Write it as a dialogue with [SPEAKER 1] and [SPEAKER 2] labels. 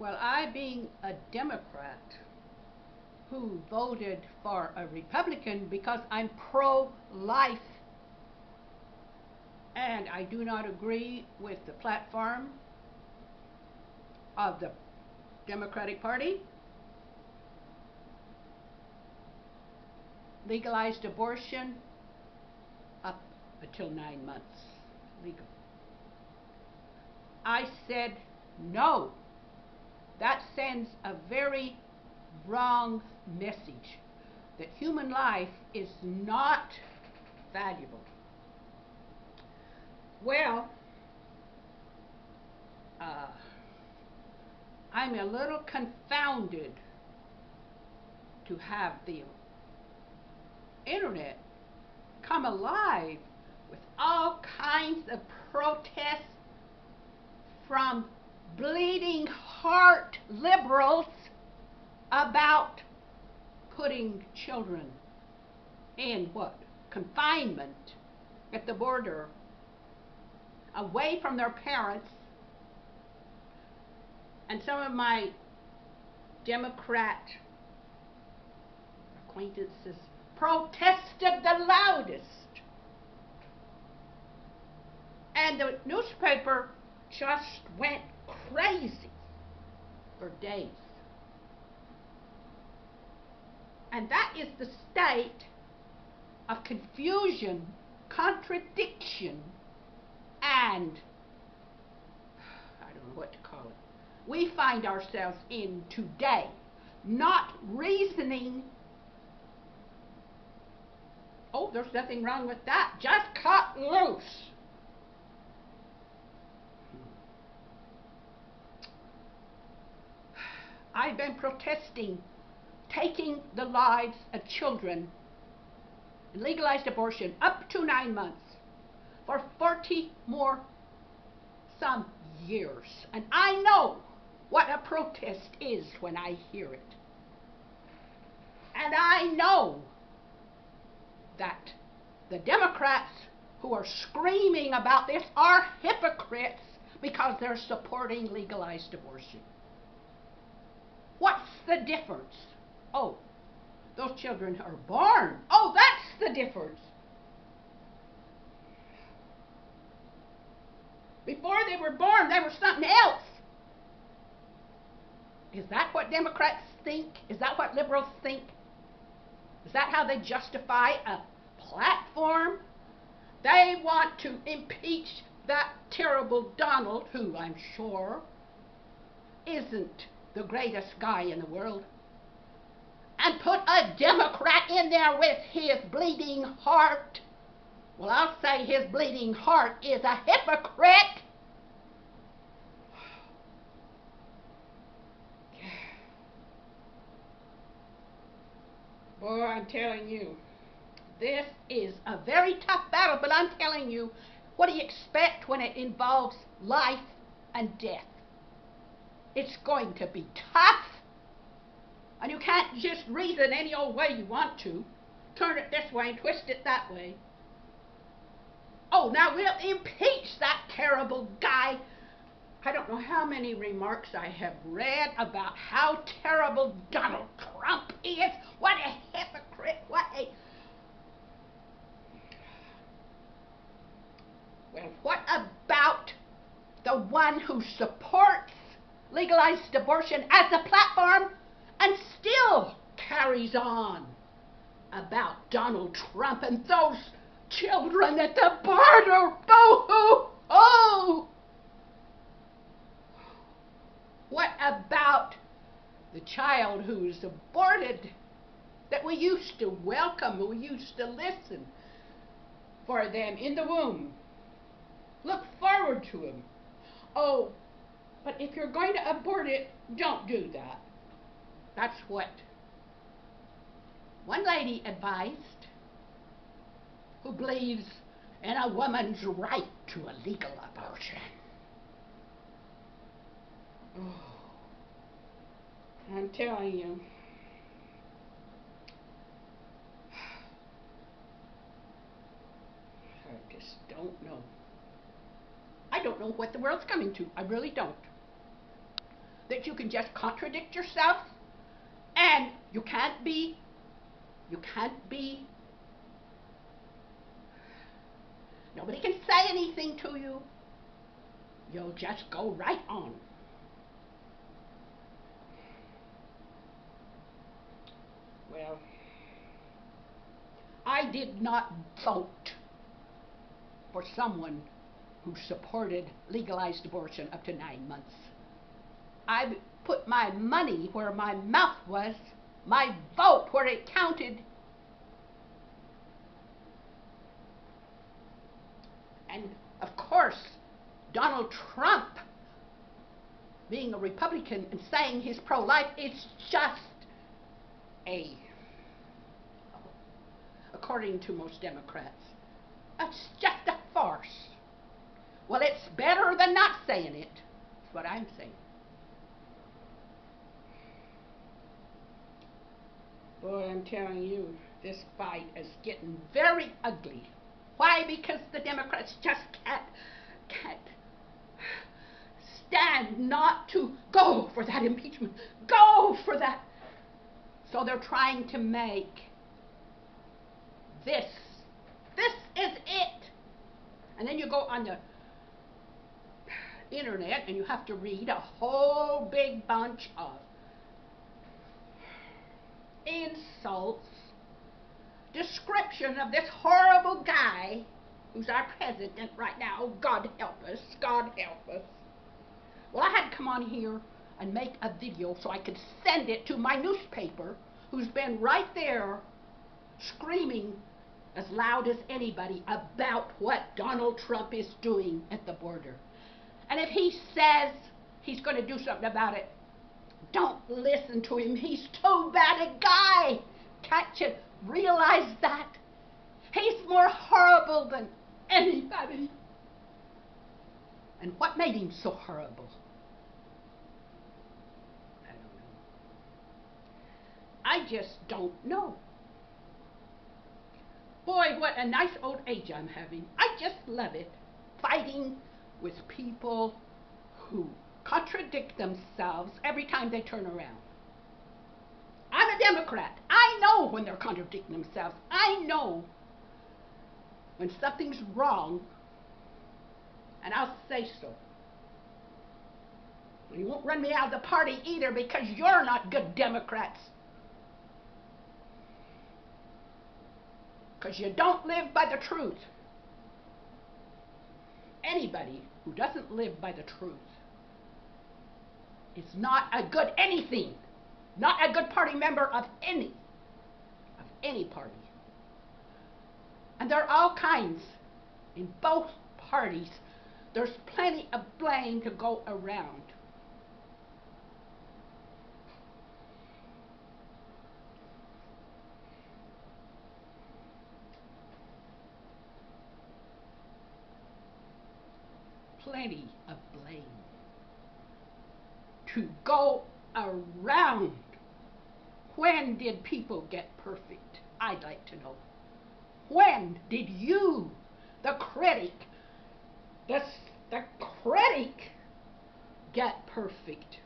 [SPEAKER 1] Well, I, being a Democrat who voted for a Republican because I'm pro-life and I do not agree with the platform of the Democratic Party, legalized abortion up until 9 months legal. I said no. That sends a very wrong message that human life is not valuable. Well, I'm a little confounded to have the internet come alive with all kinds of protests from bleeding heart liberals about putting children in what? Confinement at the border, away from their parents. And some of my Democrat acquaintances protested the loudest. And the newspaper just went crazy for days. And that is the state of confusion, contradiction, and I don't know what to call it. We find ourselves in today, not reasoning. Oh, there's nothing wrong with that. Just cut loose. I've been protesting taking the lives of children in legalized abortion up to 9 months for 40 more some years. And I know what a protest is when I hear it. And I know that the Democrats who are screaming about this are hypocrites because they're supporting legalized abortion. What's the difference? Oh, those children are born. Oh, that's the difference. Before they were born, they were something else. Is that what Democrats think? Is that what liberals think? Is that how they justify a platform? They want to impeach that terrible Donald, who I'm sure isn't the greatest guy in the world, and put a Democrat in there with his bleeding heart. Well, I'll say his bleeding heart is a hypocrite. Boy, I'm telling you, this is a very tough battle, but I'm telling you, what do you expect when it involves life and death? It's going to be tough. And you can't just reason any old way you want to. Turn it this way and twist it that way. Oh, now we'll impeach that terrible guy. I don't know how many remarks I have read about how terrible Donald Trump is. What a hypocrite. Well, what about the one who supports legalized abortion as a platform and still carries on about Donald Trump and those children at the border? Boo-hoo! Oh! What about the child who's aborted that we used to welcome, we used to listen for them in the womb, look forward to them? Oh, but if you're going to abort it, don't do that. That's what one lady advised who believes in a woman's right to a legal abortion. Oh, I'm telling you, I just don't know. I don't know what the world's coming to. I really don't. that you can just contradict yourself, and you can't be, nobody can say anything to you. You'll just go right on. Well, I did not vote for someone who supported legalized abortion up to 9 months. I put my money where my mouth was, my vote where it counted. And of course, Donald Trump, being a Republican and saying he's pro-life, it's just according to most Democrats, it's just a farce. Well, it's better than not saying it. That's what I'm saying. Boy, I'm telling you, this fight is getting very ugly. Why? Because the Democrats just can't stand not to go for that impeachment. Go for that. So they're trying to make this is it. And then you go on the internet and you have to read a whole big bunch of insults, description of this horrible guy who's our president right now. God help us, God help us. Well, I had to come on here and make a video so I could send it to my newspaper, who's been right there screaming as loud as anybody about what Donald Trump is doing at the border. And if he says he's going to do something about it, don't listen to him. He's too bad a guy. Can't you realize that? He's more horrible than anybody. And what made him so horrible? I don't know. I just don't know. Boy, what a nice old age I'm having. I just love it. Fighting with people who contradict themselves every time they turn around. I'm a Democrat. I know when they're contradicting themselves. I know when something's wrong, and I'll say so. You won't run me out of the party either, because you're not good Democrats. Because you don't live by the truth. Anybody who doesn't live by the truth is not a good anything. Not a good party member of any party. And there are all kinds in both parties. There's plenty of blame to go around. Plenty of blame to go around. When did people get perfect? I'd like to know. When did you, the critic, the critic, get perfect?